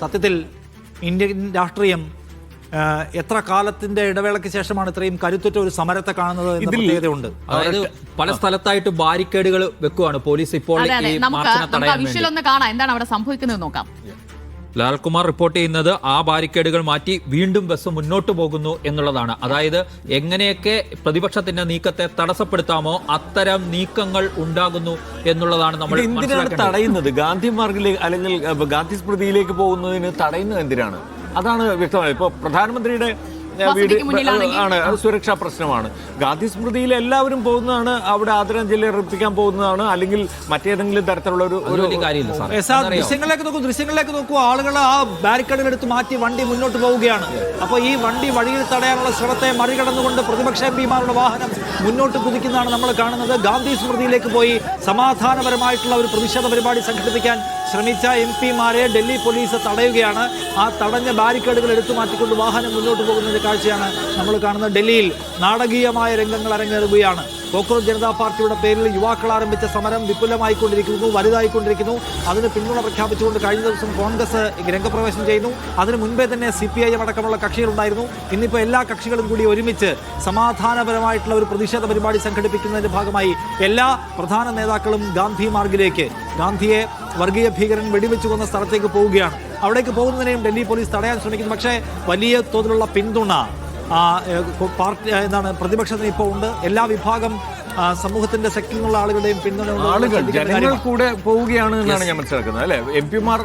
സത്യത്തിൽ ഇന്ത്യൻ രാഷ്ട്രീയം എത്ര കാലത്തിന്റെ ഇടവേളയ്ക്ക് ശേഷമാണ് ഇത്രയും കരുത്തുറ്റ ഒരു സമരത്തെ കാണുന്നത് എന്ന പ്രത്യേകതയുണ്ട്. അതായത് പല സ്ഥലത്തായിട്ട് ബാരിക്കേഡുകൾ വെക്കുവാണ് പോലീസ് ഇപ്പോൾ. ഒന്ന് കാണാം എന്താണ് അവിടെ സംഭവിക്കുന്നത് നോക്കാം. ലാൽകുമാർ റിപ്പോർട്ട് ചെയ്യുന്നത് ആ ബാരിക്കേഡുകൾ മാറ്റി വീണ്ടും ബസ് മുന്നോട്ട് പോകുന്നു എന്നുള്ളതാണ്. അതായത് എങ്ങനെയൊക്കെ പ്രതിപക്ഷത്തിന്റെ നീക്കത്തെ തടസ്സപ്പെടുത്താമോ അത്തരം നീക്കങ്ങൾ ഉണ്ടാകുന്നു എന്നുള്ളതാണ് നമ്മൾ എന്തിനാണ് തടയുന്നത്. ഗാന്ധി മാർഗിലേക്ക് അല്ലെങ്കിൽ ഗാന്ധി സ്മൃതിയിലേക്ക് പോകുന്നതിന് തടയുന്നത് എന്തിനാണ്? അതാണ് വ്യക്തമായത്. ഇപ്പൊ പ്രധാനമന്ത്രിയുടെ വീട് ആണ്, അത് സുരക്ഷാ പ്രശ്നമാണ്. ഗാന്ധി സ്മൃതിയിൽ എല്ലാവരും പോകുന്നതാണ്, അവിടെ ആദരാഞ്ജലി അർപ്പിക്കാൻ പോകുന്നതാണ്, അല്ലെങ്കിൽ മറ്റേതെങ്കിലും തരത്തിലുള്ള ദൃശ്യങ്ങളിലേക്ക് നോക്കൂ. ആളുകൾ ആ ബാരിക്കേഡുകൾ എടുത്ത് മാറ്റി വണ്ടി മുന്നോട്ട് പോവുകയാണ്. അപ്പൊ ഈ വണ്ടി വഴിയിൽ തടയാനുള്ള ശ്രമത്തെ മറികടന്നുകൊണ്ട് പ്രതിപക്ഷ എംപിമാരുടെ വാഹനം മുന്നോട്ട് കുതിക്കുന്നതാണ് നമ്മൾ കാണുന്നത്. ഗാന്ധി സ്മൃതിയിലേക്ക് പോയി സമാധാനപരമായിട്ടുള്ള ഒരു പ്രതിഷേധ പരിപാടി സംഘടിപ്പിക്കാൻ ശ്രമിച്ച എംപിമാരെ ഡൽഹി പോലീസ് തടയുകയാണ്. ആ തടഞ്ഞ ബാരിക്കേഡുകൾ എടുത്തു മാറ്റിക്കൊണ്ട് വാഹനം മുന്നോട്ട് പോകുന്നത് കാഴ്ചയാണ് നമ്മൾ കാണുന്നത്. ഡൽഹിയിൽ നാടകീയമായ രംഗങ്ങൾ അരങ്ങേറുകയാണ്. കോക്രോച്ച് ജനതാ പാർട്ടിയുടെ പേരിൽ യുവാക്കൾ ആരംഭിച്ച സമരം വിപുലമായിക്കൊണ്ടിരിക്കുന്നു, വലുതായിക്കൊണ്ടിരിക്കുന്നു. അതിന് പിന്തുണ പ്രഖ്യാപിച്ചുകൊണ്ട് കഴിഞ്ഞ ദിവസം കോൺഗ്രസ് രംഗപ്രവേശനം ചെയ്യുന്നു. അതിന് മുൻപേ തന്നെ CPIM അടക്കമുള്ള കക്ഷികളുണ്ടായിരുന്നു. ഇന്നിപ്പോൾ എല്ലാ കക്ഷികളും കൂടി ഒരുമിച്ച് സമാധാനപരമായിട്ടുള്ള ഒരു പ്രതിഷേധ പരിപാടി സംഘടിപ്പിക്കുന്നതിന്റെ ഭാഗമായി എല്ലാ പ്രധാന നേതാക്കളും ഗാന്ധി മാർഗിലേക്ക്, ഗാന്ധിയെ വർഗീയ ഭീകരൻ വെടിവെച്ചു കൊന്ന സ്ഥലത്തേക്ക് പോവുകയാണ്. അവിടേക്ക് പോകുന്നതിനെയും ഡൽഹി പോലീസ് തടയാൻ ശ്രമിക്കുന്നു. പക്ഷേ വലിയ തോതിലുള്ള പിന്തുണ പാർട്ടി പ്രതിപക്ഷത്തിന് ഇപ്പോൾ ഉണ്ട്. എല്ലാ വിഭാഗം സമൂഹത്തിന്റെ സെക്ടറിലുള്ള ആളുകളുടെയും ജനങ്ങൾ കൂടെ പോവുകയാണ് എന്നാണ് ഞാൻ മനസ്സിലാക്കുന്നത്. അല്ലെ, എംപിമാർ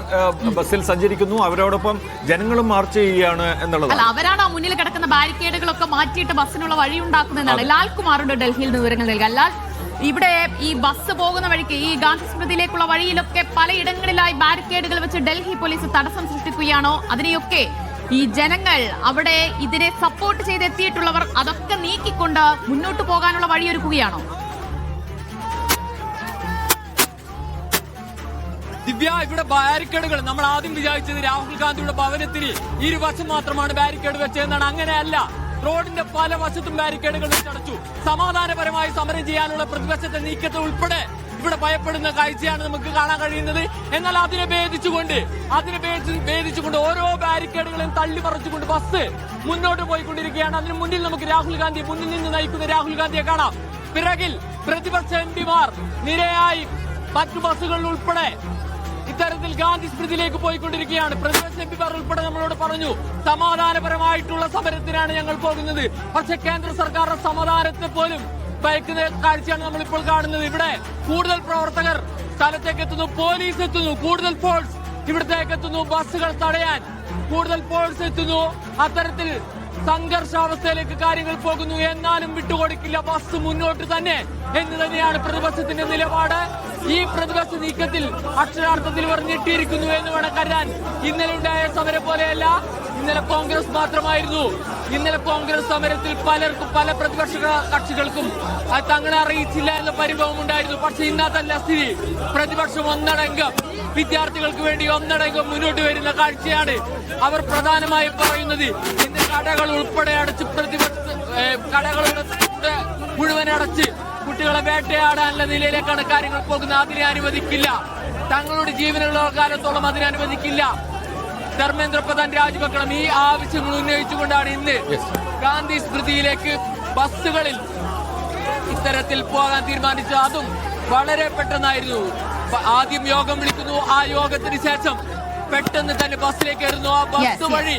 ബസ്സിൽ സഞ്ചരിക്കുന്നു, അവരോടൊപ്പം ജനങ്ങളും മാർച്ച് ചെയ്യുകയാണ് എന്നുള്ളത്. അവരാണ് മുന്നിൽ കിടക്കുന്ന ബാരിക്കേഡുകളൊക്കെ മാറ്റിയിട്ട് ബസ്സിനുള്ള വഴി ഉണ്ടാക്കുന്നതെന്നാണ് ലാൽകുമാറുണ്ട് ഡൽഹിയിൽ നിന്ന് വിവരങ്ങൾ നൽകുക. അല്ലാൽ ഇവിടെ ഈ ബസ് പോകുന്ന വഴിക്ക് ഈ ഗാന്ധി സ്മൃതിയിലേക്കുള്ള വഴിയിലൊക്കെ പലയിടങ്ങളിലായി ബാരിക്കേഡുകൾ വെച്ച് ഡൽഹി പോലീസ് തടസ്സം സൃഷ്ടിക്കുകയാണോ? അതിനെയൊക്കെ ഈ ജനങ്ങൾ അവിടെ ഇതിനെ സപ്പോർട്ട് ചെയ്തെത്തിയിട്ടുള്ളവർ അതൊക്കെ നീക്കിക്കൊണ്ട് മുന്നോട്ട് പോകാനുള്ള വഴിയൊരുക്കുകയാണോ? ദിവ്യ, ഇവിടെ ബാരിക്കേഡുകൾ നമ്മൾ ആദ്യം വിചാരിച്ചത് രാഹുൽ ഗാന്ധിയുടെ ഭവനത്തിന് ഇരുവശം മാത്രമാണ് ബാരിക്കേഡ് വെച്ചതെന്നാണ്. അങ്ങനെയല്ല, റോഡിന്റെ പല വശത്തും ബാരിക്കേഡുകൾ വെച്ചടച്ചു. സമാധാനപരമായി സമരം ചെയ്യാനുള്ള പ്രതിപക്ഷത്തെ നീക്കത്തെ ഉൾപ്പെടെ ഇവിടെ ഭയപ്പെടുന്ന കാഴ്ചയാണ് നമുക്ക് കാണാൻ കഴിയുന്നത്. എന്നാൽ അതിനെ ഭേദിച്ചുകൊണ്ട് ഓരോ ബാരിക്കേഡുകളെയും തള്ളിമറിച്ചുകൊണ്ട് ബസ് മുന്നോട്ട് പോയിക്കൊണ്ടിരിക്കുകയാണ്. അതിന് മുന്നിൽ നമുക്ക് മുന്നിൽ നിന്ന് നയിക്കുന്ന രാഹുൽ ഗാന്ധിയെ കാണാം. പിറകിൽ പ്രതിപക്ഷ എംപിമാർ നിരയായി മറ്റു ബസ്സുകളിൽ ഉൾപ്പെടെ ഇത്തരത്തിൽ ഗാന്ധി സ്മൃതിയിലേക്ക് പോയിക്കൊണ്ടിരിക്കുകയാണ്. പ്രതിപക്ഷ എംപിമാർ ഉൾപ്പെടെ നമ്മളോട് പറഞ്ഞു, സമാധാനപരമായിട്ടുള്ള സമരത്തിനാണ് ഞങ്ങൾ പോകുന്നത്. പക്ഷെ കേന്ദ്ര സർക്കാർ സമാധാനത്തെ പോലും ഭയക്കുന്ന കാഴ്ചയാണ് നമ്മളിപ്പോൾ കാണുന്നത്. ഇവിടെ കൂടുതൽ പ്രവർത്തകർ സ്ഥലത്തേക്ക് എത്തുന്നു, പോലീസ് എത്തുന്നു, കൂടുതൽ ഫോഴ്സ് ഇവിടത്തേക്ക് എത്തുന്നു, ബസ്സുകൾ തടയാൻ കൂടുതൽ ഫോഴ്സ് എത്തുന്നു. അത്തരത്തിൽ സംഘർഷാവസ്ഥയിലേക്ക് കാര്യങ്ങൾ പോകുന്നു. എന്നാലും വിട്ടുകൊടുക്കില്ല, ബസ് മുന്നോട്ട് തന്നെ എന്ന് തന്നെയാണ് പ്രതിപക്ഷത്തിന്റെ നിലപാട്. ഈ പ്രതിപക്ഷ നീക്കത്തിൽ അക്ഷരാർത്ഥത്തിൽ ഇവർ ഞെട്ടിയിരിക്കുന്നു എന്ന് വേണം കരുതാൻ. ഇന്നലെ ഉണ്ടായ സമരം പോലെയല്ല, ഇന്നലെ കോൺഗ്രസ് മാത്രമായിരുന്നു. ഇന്നലെ കോൺഗ്രസ് സമരത്തിൽ പല പ്രതിപക്ഷ കക്ഷികൾക്കും തങ്ങളെ അറിയിച്ചില്ല എന്ന പരിഭവം ഉണ്ടായിരുന്നു. പക്ഷെ ഇന്നതല്ല സ്ഥിതി. പ്രതിപക്ഷം ഒന്നടങ്കം, വിദ്യാർത്ഥികൾക്ക് വേണ്ടി ഒന്നടങ്കം മുന്നോട്ട് വരുന്ന കാഴ്ചയാണ് അവർ പ്രധാനമായും പറയുന്നത്. ഇന്ന് കടകൾ ഉൾപ്പെടെ അടച്ച് കടകളുടെ മുഴുവൻ അടച്ച് കുട്ടികളെ വേട്ടയാടാനുള്ള നിലയിലേക്കാണ് കാര്യങ്ങൾ പോകുന്നത്. അതിനെ അനുവദിക്കില്ല, തങ്ങളുടെ ജീവനുള്ള കാലത്തോളം അതിനെ അനുവദിക്കില്ല. ധർമ്മേന്ദ്ര പ്രധാൻ രാജിവെക്കണം. ഈ ആവശ്യങ്ങൾ ഉന്നയിച്ചുകൊണ്ടാണ് ഇന്ന് ഗാന്ധി സ്മൃതിയിലേക്ക് ബസ്സുകളിൽ ഇത്തരത്തിൽ പോകാൻ തീരുമാനിച്ചത്. അതും വളരെ പെട്ടെന്നായിരുന്നു. ആദ്യം യോഗം വിളിക്കുന്നു, ആ യോഗത്തിന് ശേഷം പെട്ടെന്ന് തന്നെ ബസ്സിലേക്ക് കയറുന്നു. ആ ബസ് വഴി